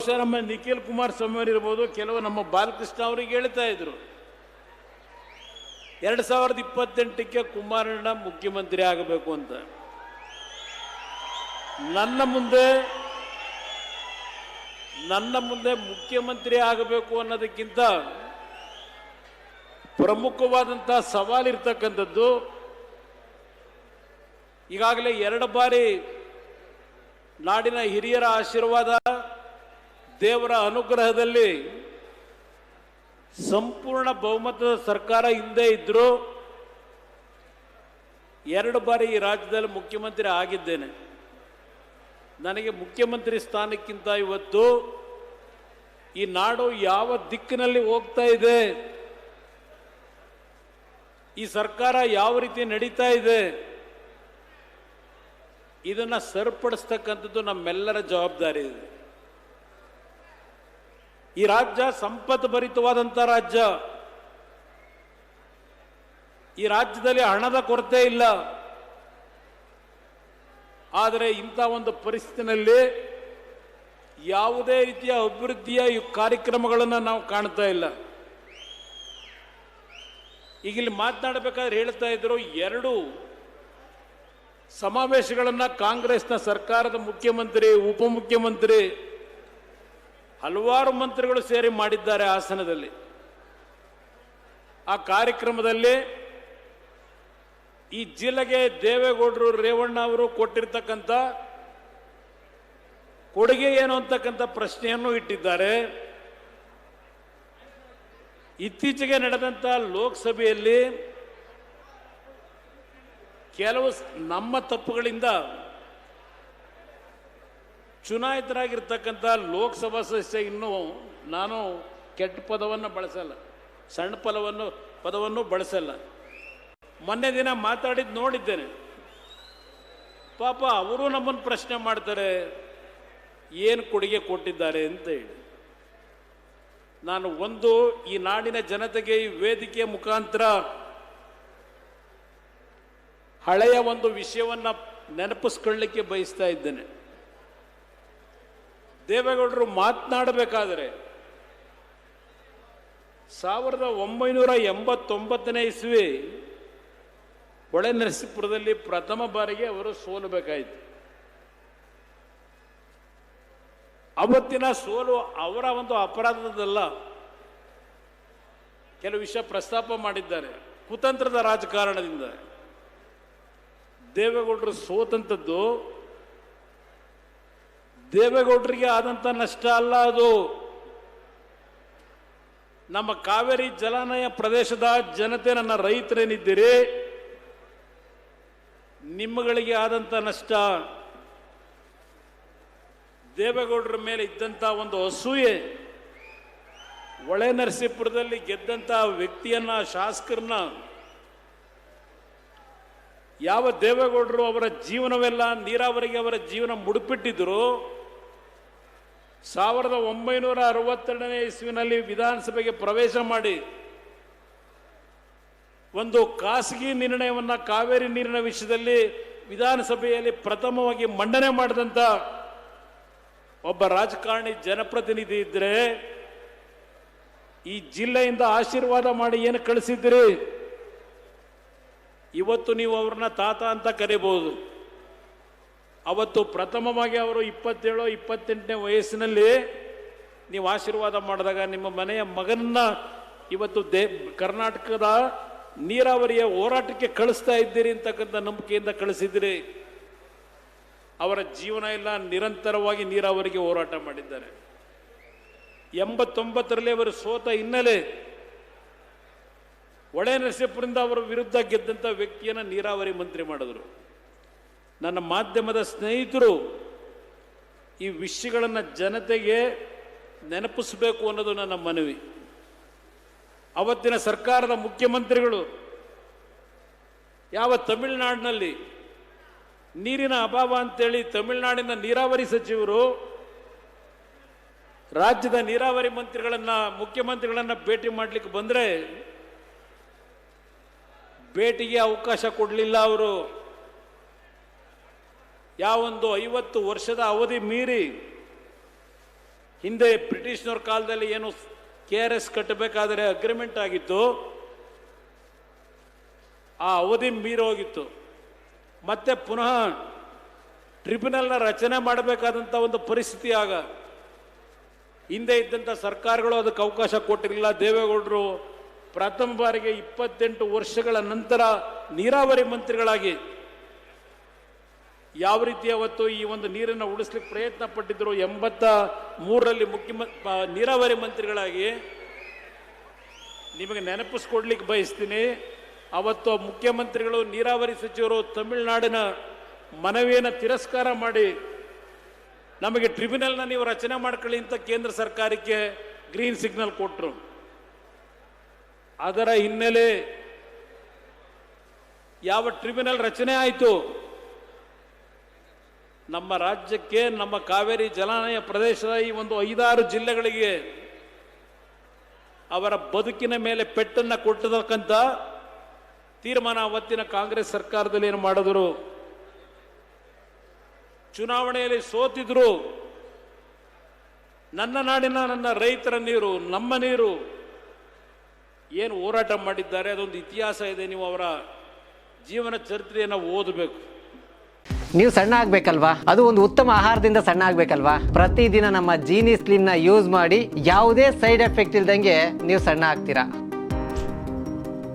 ಬಹುಶಃ ನಮ್ಮ ನಿಖಿಲ್ ಕುಮಾರಸ್ವಾಮಿ ಅವರು ಇರ್ಬೋದು, ಕೆಲವು ನಮ್ಮ ಬಾಲಕೃಷ್ಣ ಅವರಿಗೆ ಹೇಳ್ತಾ ಇದ್ರು 2028ಕ್ಕೆ ಕುಮಾರಣ್ಣ ಮುಖ್ಯಮಂತ್ರಿ ಆಗಬೇಕು ಅಂತ. ನನ್ನ ಮುಂದೆ ಮುಖ್ಯಮಂತ್ರಿ ಆಗಬೇಕು ಅನ್ನೋದಕ್ಕಿಂತ ಪ್ರಮುಖವಾದಂತಹ ಸವಾಲಿರ್ತಕ್ಕಂಥದ್ದು, ಈಗಾಗಲೇ 2 ಬಾರಿ ನಾಡಿನ ಹಿರಿಯರ ಆಶೀರ್ವಾದ, ದೇವರ ಅನುಗ್ರಹದಲ್ಲಿ ಸಂಪೂರ್ಣ ಬಹುಮತದ ಸರ್ಕಾರ ಹಿಂದೆ ಇದ್ದರೂ 2 ಬಾರಿ ಈ ರಾಜ್ಯದಲ್ಲಿ ಮುಖ್ಯಮಂತ್ರಿ ಆಗಿದ್ದೇನೆ. ನನಗೆ ಮುಖ್ಯಮಂತ್ರಿ ಸ್ಥಾನಕ್ಕಿಂತ ಇವತ್ತು ಈ ನಾಡು ಯಾವ ದಿಕ್ಕಿನಲ್ಲಿ ಹೋಗ್ತಾ ಇದೆ, ಈ ಸರ್ಕಾರ ಯಾವ ರೀತಿ ನಡೀತಾ ಇದೆ, ಇದನ್ನ ಸರಿಪಡಿಸ್ತಕ್ಕಂಥದ್ದು ನಮ್ಮೆಲ್ಲರ ಜವಾಬ್ದಾರಿ ಇದೆ. ಈ ರಾಜ್ಯ ಸಂಪತ್ತು ಭರಿತವಾದಂಥ ರಾಜ್ಯ. ಈ ರಾಜ್ಯದಲ್ಲಿ ಹಣದ ಕೊರತೆ ಇಲ್ಲ. ಆದರೆ ಇಂಥ ಒಂದು ಪರಿಸ್ಥಿತಿನಲ್ಲಿ ಯಾವುದೇ ರೀತಿಯ ಅಭಿವೃದ್ಧಿಯ ಕಾರ್ಯಕ್ರಮಗಳನ್ನು ನಾವು ಕಾಣ್ತಾ ಇಲ್ಲ. ಈಗ ಇಲ್ಲಿ ಮಾತನಾಡಬೇಕಾದ್ರೆ ಹೇಳ್ತಾ ಇದ್ರು, 2 ಸಮಾವೇಶಗಳನ್ನು ಕಾಂಗ್ರೆಸ್ನ ಸರ್ಕಾರದ ಮುಖ್ಯಮಂತ್ರಿ, ಉಪಮುಖ್ಯಮಂತ್ರಿ, ಹಲವಾರು ಮಂತ್ರಿಗಳು ಸೇರಿ ಮಾಡಿದ್ದಾರೆ ಹಾಸನದಲ್ಲಿ. ಆ ಕಾರ್ಯಕ್ರಮದಲ್ಲಿ ಈ ಜಿಲ್ಲೆಗೆ ದೇವೇಗೌಡರು, ರೇವಣ್ಣ ಅವರು ಕೊಟ್ಟಿರ್ತಕ್ಕಂಥ ಕೊಡುಗೆ ಏನು ಅಂತಕ್ಕಂಥ ಪ್ರಶ್ನೆಯನ್ನು ಇಟ್ಟಿದ್ದಾರೆ. ಇತ್ತೀಚೆಗೆ ನಡೆದಂಥ ಲೋಕಸಭೆಯಲ್ಲಿ ಕೆಲವು ನಮ್ಮ ತಪ್ಪುಗಳಿಂದ ಚುನಾಯಿತರಾಗಿರ್ತಕ್ಕಂಥ ಲೋಕಸಭಾ ಸದಸ್ಯ, ಇನ್ನೂ ನಾನು ಕೆಟ್ಟ ಪದವನ್ನು ಬಳಸಲ್ಲ, ಸಣ್ಣ ಪದವನ್ನು ಬಳಸಲ್ಲ, ಮೊನ್ನೆ ದಿನ ಮಾತಾಡಿದ್ದು ನೋಡಿದ್ದೇನೆ. ಪಾಪ ಅವರು ನಮ್ಮನ್ನು ಪ್ರಶ್ನೆ ಮಾಡ್ತಾರೆ, ಏನು ಕೊಡುಗೆ ಕೊಟ್ಟಿದ್ದಾರೆ ಅಂತ ಹೇಳಿ. ನಾನು ಈ ನಾಡಿನ ಜನತೆಗೆ ಈ ವೇದಿಕೆಯ ಮುಖಾಂತರ ಹಳೆಯ ಒಂದು ವಿಷಯವನ್ನು ನೆನಪಿಸ್ಕೊಳ್ಳಿಕ್ಕೆ ಬಯಸ್ತಾ ಇದ್ದೇನೆ. ದೇವೇಗೌಡರು ಮಾತನಾಡಬೇಕಾದರೆ 1989ನೇ ಇಸ್ವಿ ಹೊಳೆನರಸೀಪುರದಲ್ಲಿ ಪ್ರಥಮ ಬಾರಿಗೆ ಅವರು ಸೋಲಬೇಕಾಯಿತು. ಅವತ್ತಿನ ಸೋಲು ಅವರ ಒಂದು ಅಪರಾಧದಲ್ಲ. ಕೆಲವು ವಿಷಯ ಪ್ರಸ್ತಾಪ ಮಾಡಿದ್ದಾರೆ. ಕುತಂತ್ರದ ರಾಜಕಾರಣದಿಂದ ದೇವೇಗೌಡರು ಸೋತಂಥದ್ದು ದೇವೇಗೌಡರಿಗೆ ಆದಂಥ ನಷ್ಟ ಅಲ್ಲ. ಅದು ನಮ್ಮ ಕಾವೇರಿ ಜಲಾನಯ ಪ್ರದೇಶದ ಜನತೆ, ನನ್ನ ರೈತರೇನಿದ್ದೀರಿ, ನಿಮ್ಮಗಳಿಗೆ ಆದಂಥ ನಷ್ಟ. ದೇವೇಗೌಡರ ಮೇಲೆ ಇದ್ದಂಥ ಒಂದು ಅಸೂಯೆ, ಹೊಳೆನರಸೀಪುರದಲ್ಲಿ ಗೆದ್ದಂಥ ವ್ಯಕ್ತಿಯನ್ನ, ಶಾಸಕರನ್ನ, ಯಾವ ದೇವೇಗೌಡರು ಅವರ ಜೀವನವೆಲ್ಲ ನೀರಾವರಿಗೆ ಅವರ ಜೀವನ ಮುಡುಪಿಟ್ಟಿದ್ರು, 1962ನೇ ಇಸ್ವಿನಲ್ಲಿ ವಿಧಾನಸಭೆಗೆ ಪ್ರವೇಶ ಮಾಡಿ ಒಂದು ಖಾಸಗಿ ನಿರ್ಣಯವನ್ನು ಕಾವೇರಿ ನೀರಿನ ವಿಷಯದಲ್ಲಿ ವಿಧಾನಸಭೆಯಲ್ಲಿ ಪ್ರಥಮವಾಗಿ ಮಂಡನೆ ಮಾಡಿದಂಥ ಒಬ್ಬ ರಾಜಕಾರಣಿ, ಜನಪ್ರತಿನಿಧಿ ಇದ್ದರೆ ಈ ಜಿಲ್ಲೆಯಿಂದ ಆಶೀರ್ವಾದ ಮಾಡಿ ಏನು ಕಳಿಸಿದ್ರಿ, ಇವತ್ತು ನೀವು ಅವ್ರನ್ನ ತಾತ ಅಂತ ಕರೀಬಹುದು. ಅವತ್ತು ಪ್ರಥಮವಾಗಿ ಅವರು 27-28ನೇ ವಯಸ್ಸಿನಲ್ಲಿ ನೀವು ಆಶೀರ್ವಾದ ಮಾಡಿದಾಗ ನಿಮ್ಮ ಮನೆಯ ಮಗನನ್ನ ಇವತ್ತು ಕರ್ನಾಟಕದ ನೀರಾವರಿಯ ಹೋರಾಟಕ್ಕೆ ಕಳಿಸ್ತಾ ಇದ್ದೀರಿ ಅಂತಕ್ಕಂಥ ನಂಬಿಕೆಯಿಂದ ಕಳಿಸಿದ್ದೀರಿ. ಅವರ ಜೀವನ ಎಲ್ಲ ನಿರಂತರವಾಗಿ ನೀರಾವರಿಗೆ ಹೋರಾಟ ಮಾಡಿದ್ದಾರೆ. 89ರಲ್ಲಿ ಅವರು ಸೋತ ಹಿನ್ನೆಲೆ ಹೊಳೆನರಸೀಪುರದಿಂದ ಅವರ ವಿರುದ್ಧ ಗೆದ್ದಂಥ ವ್ಯಕ್ತಿಯನ್ನು ನೀರಾವರಿ ಮಂತ್ರಿ ಮಾಡಿದ್ರು. ನನ್ನ ಮಾಧ್ಯಮದ ಸ್ನೇಹಿತರು ಈ ವಿಷಯಗಳನ್ನು ಜನತೆಗೆ ನೆನಪಿಸಬೇಕು ಅನ್ನೋದು ನನ್ನ ಮನವಿ. ಅವತ್ತಿನ ಸರ್ಕಾರದ ಮುಖ್ಯಮಂತ್ರಿಗಳು ಯಾವ ತಮಿಳುನಾಡಿನಲ್ಲಿ ನೀರಿನ ಅಭಾವ ಅಂತೇಳಿ ತಮಿಳುನಾಡಿನ ನೀರಾವರಿ ಸಚಿವರು ರಾಜ್ಯದ ನೀರಾವರಿ ಮುಖ್ಯಮಂತ್ರಿಗಳನ್ನ ಭೇಟಿ ಮಾಡಲಿಕ್ಕೆ ಬಂದರೆ ಭೇಟಿಗೆ ಅವಕಾಶ ಕೊಡಲಿಲ್ಲ. ಅವರು ಯಾವೊಂದು 50 ವರ್ಷದ ಅವಧಿ ಮೀರಿ ಹಿಂದೆ ಬ್ರಿಟಿಷ್ನವ್ರ ಕಾಲದಲ್ಲಿ ಏನು KRS ಕಟ್ಟಬೇಕಾದರೆ ಅಗ್ರಿಮೆಂಟ್ ಆಗಿತ್ತು, ಆ ಅವಧಿ ಮೀರೋಗಿತ್ತು. ಮತ್ತೆ ಪುನಃ ಟ್ರಿಬ್ಯುನಲ್ನ ರಚನೆ ಮಾಡಬೇಕಾದಂಥ ಒಂದು ಪರಿಸ್ಥಿತಿ ಆಗ ಹಿಂದೆ ಇದ್ದಂಥ ಸರ್ಕಾರಗಳು ಅದಕ್ಕೆ ಅವಕಾಶ ಕೊಟ್ಟಿರಲಿಲ್ಲ. ದೇವೇಗೌಡರು ಪ್ರಥಮ ಬಾರಿಗೆ 28 ವರ್ಷಗಳ ನಂತರ ನೀರಾವರಿ ಮಂತ್ರಿಗಳಾಗಿ ಯಾವ ರೀತಿ ಅವತ್ತು ಈ ಒಂದು ನೀರನ್ನು ಉಳಿಸ್ಲಿಕ್ಕೆ ಪ್ರಯತ್ನ ಪಟ್ಟಿದ್ರು. 83ರಲ್ಲಿ ನೀರಾವರಿ ಮಂತ್ರಿಗಳಾಗಿ ನಿಮಗೆ ನೆನಪಿಸ್ಕೊಡ್ಲಿಕ್ಕೆ ಬಯಸ್ತೀನಿ. ಅವತ್ತು ಮುಖ್ಯಮಂತ್ರಿಗಳು ನೀರಾವರಿ ಸಚಿವರು ತಮಿಳುನಾಡಿನ ಮನವಿಯನ್ನು ತಿರಸ್ಕಾರ ಮಾಡಿ ನಮಗೆ ಟ್ರಿಬ್ಯುನಲ್ನ ನೀವು ರಚನೆ ಮಾಡ್ಕೊಳ್ಳಿ ಅಂತ ಕೇಂದ್ರ ಸರ್ಕಾರಕ್ಕೆ ಗ್ರೀನ್ ಸಿಗ್ನಲ್ ಕೊಟ್ಟರು. ಅದರ ಹಿನ್ನೆಲೆ ಯಾವ ಟ್ರಿಬ್ಯುನಲ್ ರಚನೆ ಆಯಿತು, ನಮ್ಮ ರಾಜ್ಯಕ್ಕೆ, ನಮ್ಮ ಕಾವೇರಿ ಜಲಾನಯ ಪ್ರದೇಶದ ಈ ಒಂದು 5-6 ಜಿಲ್ಲೆಗಳಿಗೆ ಅವರ ಬದುಕಿನ ಮೇಲೆ ಪೆಟ್ಟನ್ನು ಕೊಟ್ಟತಕ್ಕಂಥ ತೀರ್ಮಾನ ಅವತ್ತಿನ ಕಾಂಗ್ರೆಸ್ ಸರ್ಕಾರದಲ್ಲಿ ಏನು ಮಾಡಿದ್ರು. ಚುನಾವಣೆಯಲ್ಲಿ ಸೋತಿದ್ರು. ನನ್ನ ನಾಡಿನ ನನ್ನ ರೈತರ ನೀರು, ನಮ್ಮ ನೀರು ಏನು ಹೋರಾಟ ಮಾಡಿದ್ದಾರೆ ಅದೊಂದು ಇತಿಹಾಸ ಇದೆ. ನೀವು ಅವರ ಜೀವನ ಚರಿತ್ರೆಯನ್ನು ಓದಬೇಕು. ನೀವು ಸಣ್ಣ ಆಗ್ಬೇಕಲ್ವಾ, ಅದು ಒಂದು ಉತ್ತಮ ಆಹಾರದಿಂದ ಸಣ್ಣ ಆಗ್ಬೇಕಲ್ವಾ. ಪ್ರತಿದಿನ ನಮ್ಮ ಜೀನಿ ಸ್ಲಿಮ್ನ ಯೂಸ್ ಮಾಡಿ ಯಾವುದೇ ಸೈಡ್ ಎಫೆಕ್ಟ್ ಇಲ್ದಂಗೆ ನೀವು ಸಣ್ಣ ಆಗ್ತೀರಾ.